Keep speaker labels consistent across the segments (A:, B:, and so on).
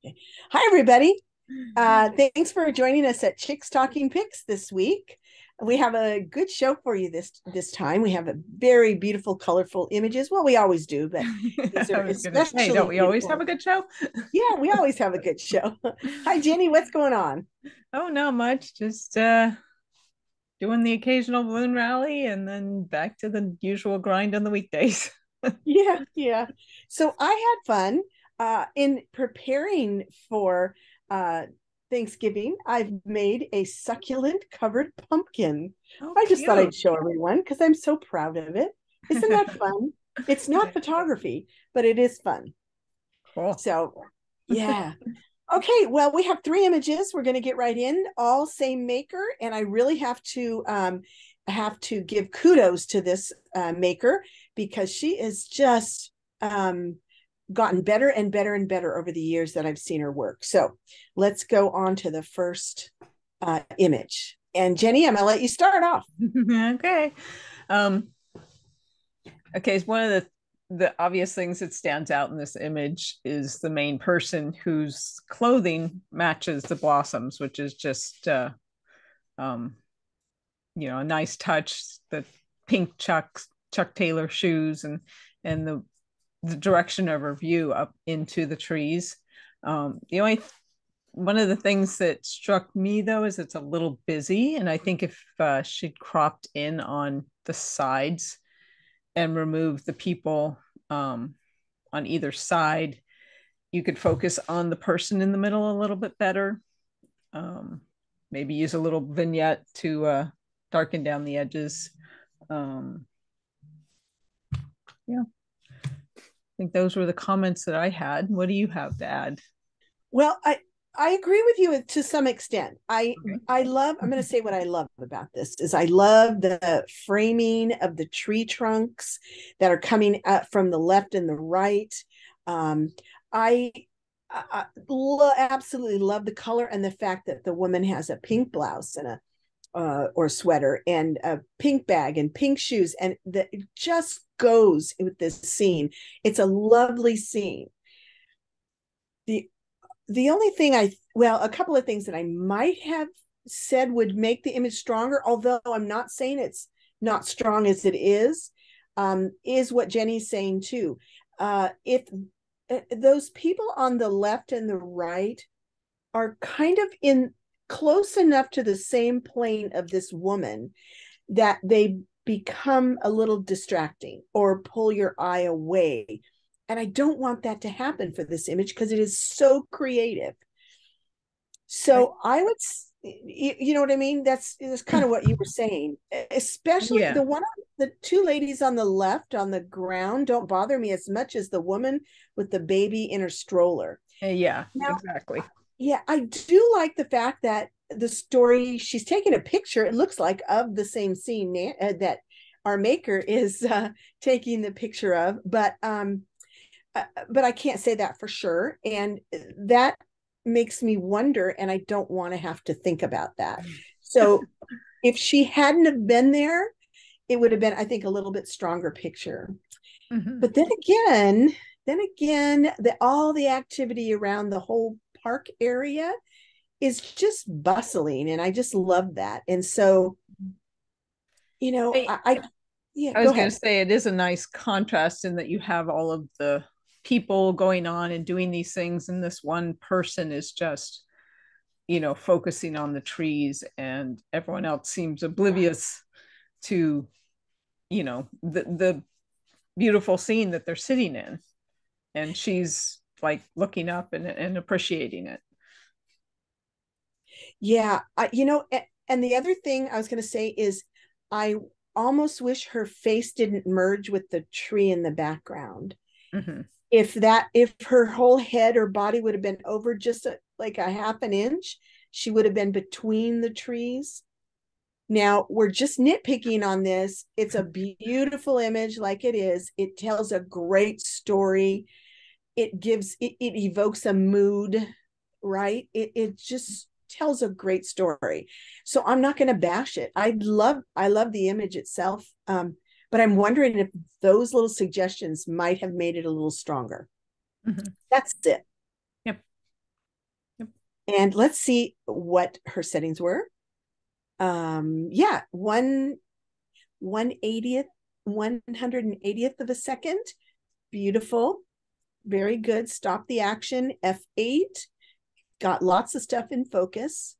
A: Okay. Hi, everybody. Thanks for joining us at Chicks Talking Pics this week. We have a good show for you this time. We have a very beautiful, colorful images. Well, we always do, but these
B: I
A: are
B: was gonna say, don't
A: especially
B: we always have
A: beautiful.
B: a good show?
A: Yeah, we always have a good show. Hi, Jenny. What's going on?
B: Oh, not much. Just doing the occasional balloon rally and then back to the usual grind on the weekdays.
A: Yeah, yeah. So I had fun in preparing for uh, Thanksgiving. I've made a succulent covered pumpkin.
B: Oh,
A: I just thought I'd
B: cute.
A: show everyone because I'm so proud of it. Isn't that fun? It's not photography, but it is fun.
B: Cool.
A: So, yeah. Okay, well, we have three images. We're going to get right in, all same maker, and I really have to give kudos to this maker because she is just gotten better and better and better over the years that I've seen her work. So let's go on to the first image. And Jenny, I'm going to let you start off.
B: Okay. Um, okay, so one of the obvious things that stands out in this image is the main person whose clothing matches the blossoms, which is just um a nice touch. The pink Chuck Taylor shoes and the direction of her view up into the trees. The only One of the things that struck me though is it's a little busy, and I think if she'd cropped in on the sides and removed the people on either side, you could focus on the person in the middle a little bit better. Um, Maybe use a little vignette to darken down the edges. Um, yeah, I think those were the comments that I had. What do you have to add?
A: Well, I agree with you to some extent.
B: Okay.
A: I love, I'm going to say what I love about this is I love the framing of the tree trunks that are coming up from the left and the right. Um, I, absolutely love the color and the fact that the woman has a pink blouse and a or sweater and a pink bag and pink shoes, and that it just goes with this scene. It's a lovely scene. The the only thing a couple of things that I might have said would make the image stronger, although I'm not saying it's not strong as it is what Jenny's saying too. If those people on the left and the right are kind of in close enough to the same plane of this woman that they become a little distracting or pull your eye away. And I don't want that to happen for this image because it is so creative.
B: I,
A: So I would, you know what I mean? That's kind of what you were saying. Especially
B: yeah,
A: the two ladies on the left on the ground don't bother me as much as the woman with the baby in her stroller.
B: yeah,
A: Now,
B: exactly.
A: yeah, I do like the fact that the story she's taking a picture. It looks like of the same scene that our maker is taking the picture of, but I can't say that for sure. And that makes me wonder, and I don't want to have to think about that. So if she hadn't have been there, it would have been, I think, a little bit stronger picture.
B: Mhm.
A: But then again, all the activity around the whole park area is just bustling, and I just love that. And so,
B: I,
A: yeah,
B: I
A: go
B: was going
A: ahead.
B: to say it is a nice contrast in that you have all of the people going on and doing these things, and this one person is just, focusing on the trees, and everyone else seems oblivious to, the beautiful scene that they're sitting in. And she's like looking up and appreciating it.
A: Yeah, and the other thing I was going to say is I almost wish her face didn't merge with the tree in the background.
B: Mm-hmm.
A: If her whole head or body would have been over just like a half an inch, she would have been between the trees. Now, we're just nitpicking on this. It's a beautiful image like it is. It tells a great story. It evokes a mood, right? It just tells a great story. So I'm not going to bash it. I love the image itself. But I'm wondering if those little suggestions might have made it a little stronger.
B: Mm-hmm.
A: That's it.
B: Yep.
A: And let's see what her settings were. Yeah, 180th of a second. Beautiful. Very good. Stop the action. F8. Got lots of stuff in focus.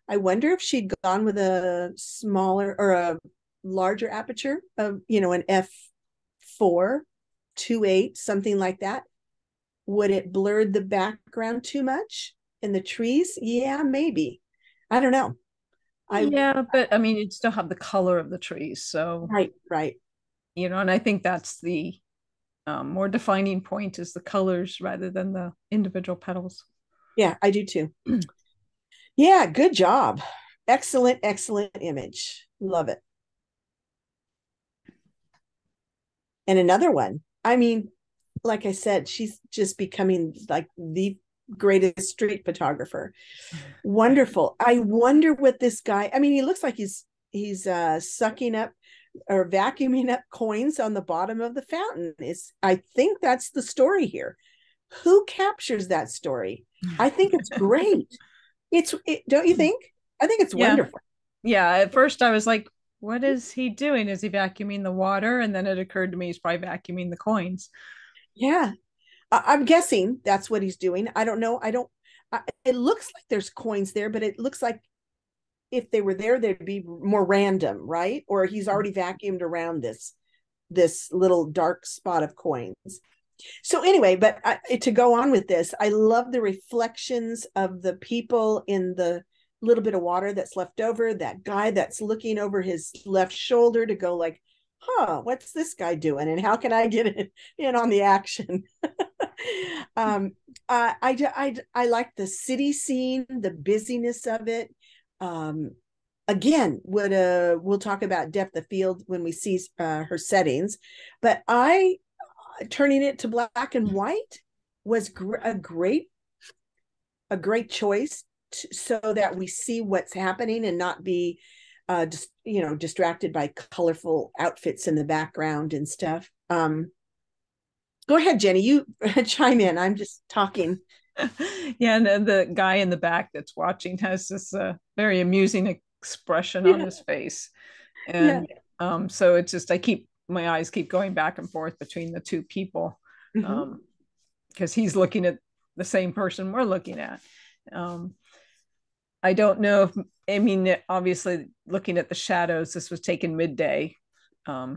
A: I wonder if she'd gone with a smaller or a larger aperture of, an F4, 2.8, something like that. Would it blur the background too much in the trees? Yeah, maybe. I don't know.
B: Yeah, but I mean, you'd still have the color of the trees. So,
A: Right.
B: and I think that's the more defining point is the colors rather than the individual petals.
A: Yeah, I do too. Yeah, good job. Excellent image. Love it. And another one. I mean, like I said, she's just becoming like the greatest street photographer. Wonderful. I wonder what this guy, I mean, he looks like he's sucking up or vacuuming up coins on the bottom of the fountain. I think that's the story here. Who captures that story? I think it's great. Don't you think? I think it's
B: Yeah.
A: wonderful.
B: Yeah. At first, I was like, what is he doing? Is he vacuuming the water? And then it occurred to me he's probably vacuuming the coins.
A: Yeah, I'm guessing that's what he's doing. I don't know. It looks like there's coins there, but it looks like if they were there, they'd be more random, right? Or he's already vacuumed around this little dark spot of coins. So anyway, but to go on with this, I love the reflections of the people in the little bit of water that's left over. That guy that's looking over his left shoulder to go like, what's this guy doing? And how can I get in on the action? I like the city scene, the busyness of it. Again, we'll talk about depth of field when we see her settings, but turning it to black and white was a great choice so that we see what's happening and not be distracted by colorful outfits in the background and stuff. Go ahead, Jenny, you chime in. I'm just talking.
B: Yeah, and the guy in the back that's watching has this very amusing expression on his face. And so it's just my eyes keep going back and forth between the two people, because he's looking at the same person we're looking at. I don't know obviously looking at the shadows, this was taken midday.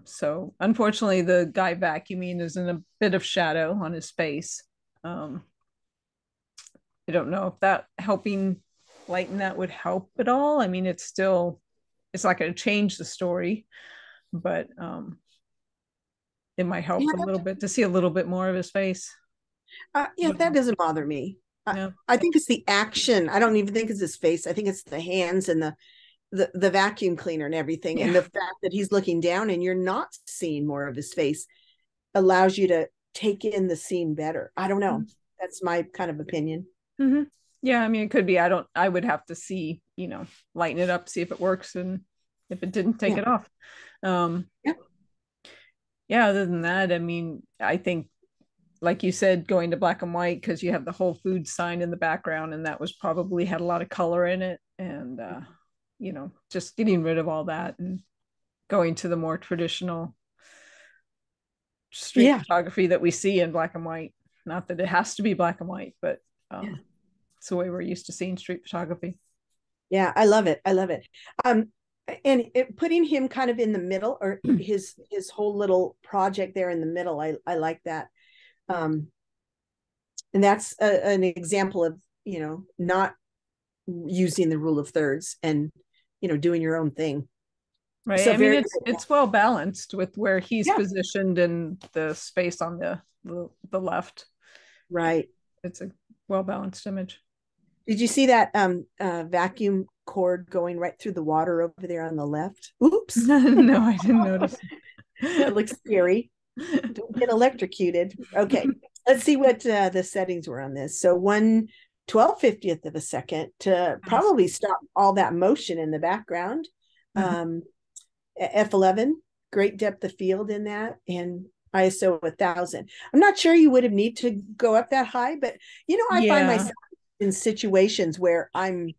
B: So unfortunately the guy vacuuming is in a bit of shadow on his face. I don't know if that helping lighten that would help at all. I mean, it's not going to change the story, but it might help a little bit to see a little bit more of his face.
A: That doesn't bother me. I think it's the action. I don't even think it's his face. I think it's the hands and the vacuum cleaner and everything. And the fact that he's looking down and you're not seeing more of his face allows you to take in the scene better. I don't know. That's my kind of opinion.
B: Yeah, I mean, it could be. I would have to see, lighten it up, see if it works, and if it didn't, take it off. Yeah, other than that, I mean, I think, like you said, going to black and white because you have the Whole Foods sign in the background, and that was probably had a lot of color in it, and just getting rid of all that and going to the more traditional street photography that we see in black and white. Not that it has to be black and white, but it's the way we're used to seeing street photography.
A: Yeah, I love it. And putting him kind of in the middle, or his whole little project there in the middle, I like that. And that's an example of not using the rule of thirds and doing your own thing.
B: Right. So I mean, it's well balanced with where he's positioned and the space on the left.
A: Right.
B: It's a well balanced image.
A: Did you see that vacuum cord going right through the water over there on the left? Oops.
B: No, I didn't notice.
A: That looks scary. Don't get electrocuted. Okay, let's see what the settings were on this. So 1/1250th of a second to probably stop all that motion in the background. F11, great depth of field in that, and ISO 1000. I'm not sure you would have need to go up that high, but I find myself in situations where I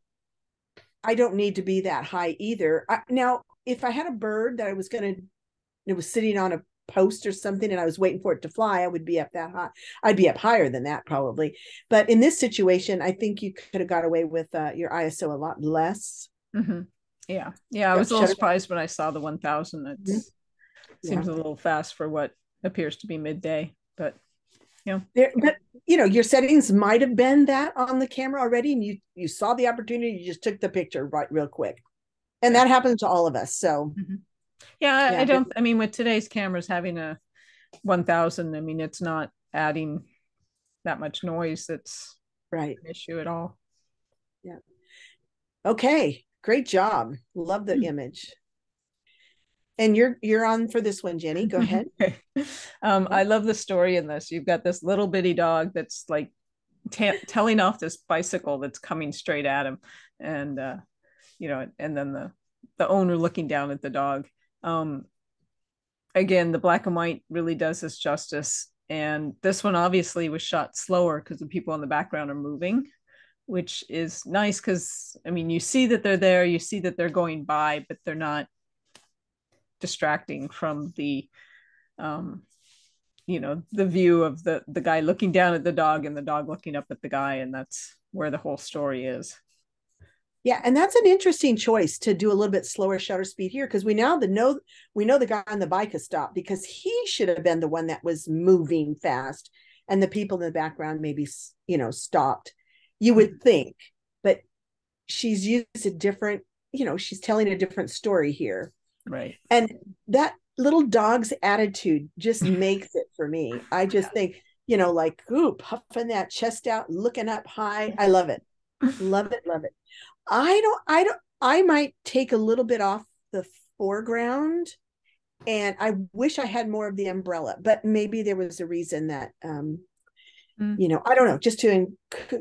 A: don't need to be that high either. Now, if I had a bird that it was sitting on a post or something and I was waiting for it to fly, I would be up that high. I'd be up higher than that probably. But in this situation, I think you could have got away with your ISO a lot less.
B: Mm-hmm. Yeah. I was a little surprised when I saw the 1000. It seems a little fast for what appears to be midday, but
A: but your settings might have been that on the camera already, and you saw the opportunity, you just took the picture right real quick, and that happens to all of us. So
B: I don't. I mean, with today's cameras having a 1000, I mean, it's not adding that much noise. That's
A: right.
B: An issue at all.
A: Yeah. Okay. Great job. Love the image. And you're on for this one, Jenny. Go ahead.
B: I love the story in this. You've got this little bitty dog that's like telling off this bicycle that's coming straight at him, and and then the owner looking down at the dog. Again, the black and white really does this justice, and this one obviously was shot slower because the people in the background are moving, which is nice because I mean you see that they're there, you see that they're going by, but they're not distracting from the the view of the guy looking down at the dog and the dog looking up at the guy, and that's where the whole story is.
A: Yeah, and that's an interesting choice to do a little bit slower shutter speed here, because we know the guy on the bike has stopped because he should have been the one that was moving fast, and the people in the background maybe stopped. You would think, but she's used a different, she's telling a different story here.
B: Right.
A: And that little dog's attitude just makes it for me. I just think, like, ooh, puffing that chest out, looking up high. I love it. Love it. Love it. I might take a little bit off the foreground, and I wish I had more of the umbrella, but maybe there was a reason that, I don't know, just to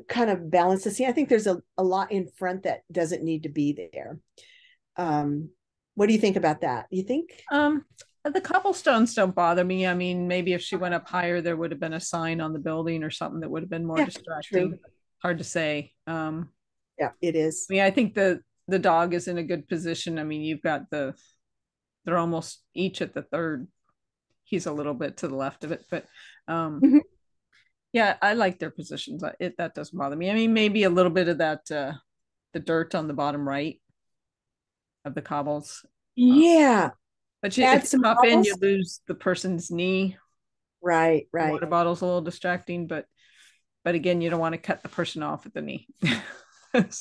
A: kind of balance the scene. I think there's a lot in front that doesn't need to be there. What do you think about that? You think?
B: The cobblestones don't bother me. I mean, maybe if she went up higher, there would have been a sign on the building or something that would have been more distracting. True. Hard to say.
A: Yeah, it is.
B: I mean, I think the dog is in a good position. I mean, you've got they're almost each at the third. He's a little bit to the left of it, but yeah, I like their positions. That doesn't bother me. I mean, maybe a little bit of that the dirt on the bottom right of the cobbles.
A: Yeah.
B: But if you pop in, you lose the person's knee.
A: Right.
B: The water bottle's a little distracting, but again, you don't want to cut the person off at the knee.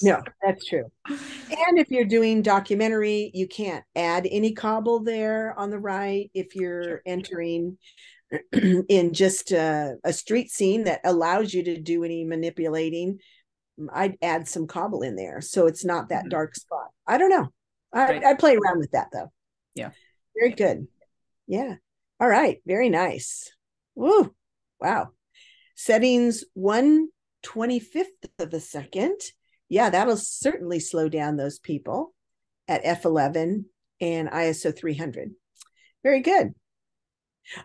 A: No, that's true. And if you're doing documentary, you can't add any cobble there on the right if you're entering in just a street scene that allows you to do any manipulating. I'd add some cobble in there so it's not that dark spot. I don't know. I play around with that though.
B: Yeah.
A: Very good. Yeah. All right. Very nice. Woo. Wow. Settings 1/25th of a second. Yeah, that'll certainly slow down those people at f11 and ISO 300. Very good.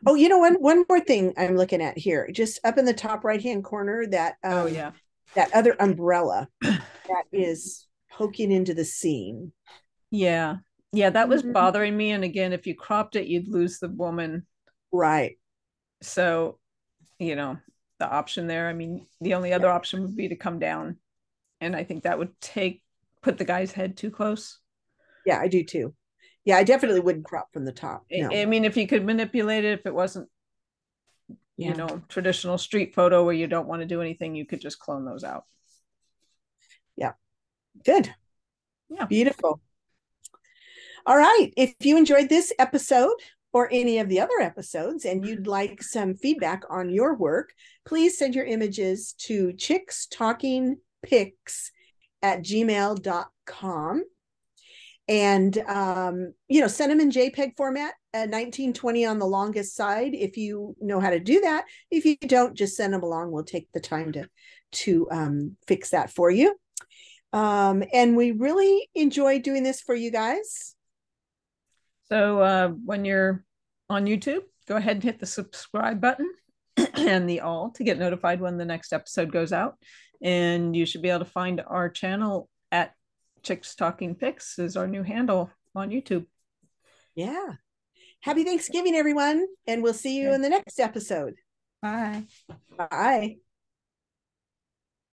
A: Oh, one more thing I'm looking at here, just up in the top right-hand corner, that that other umbrella that is poking into the scene.
B: Yeah, that was bothering me. And again, if you cropped it, you'd lose the woman.
A: Right.
B: So, the option there, I mean, the only other option would be to come down. And I think that would put the guy's head too close.
A: Yeah, I do too. Yeah, I definitely wouldn't crop from the top. No.
B: I mean, if you could manipulate it, if it wasn't, traditional street photo where you don't want to do anything, you could just clone those out.
A: Yeah. Good.
B: Yeah.
A: Beautiful. All right. If you enjoyed this episode or any of the other episodes and you'd like some feedback on your work, please send your images to chickstalkingpics@gmail.com. And, send them in JPEG format, 1920 on the longest side, if you know how to do that. If you don't, just send them along. We'll take the time to fix that for you. And we really enjoy doing this for you guys.
B: So when you're on YouTube, go ahead and hit the subscribe button and the all to get notified when the next episode goes out. And you should be able to find our channel at Chicks Talking Pics is our new handle on YouTube.
A: Yeah. Happy Thanksgiving, everyone. And we'll see you in the next episode.
B: Bye.
A: Bye.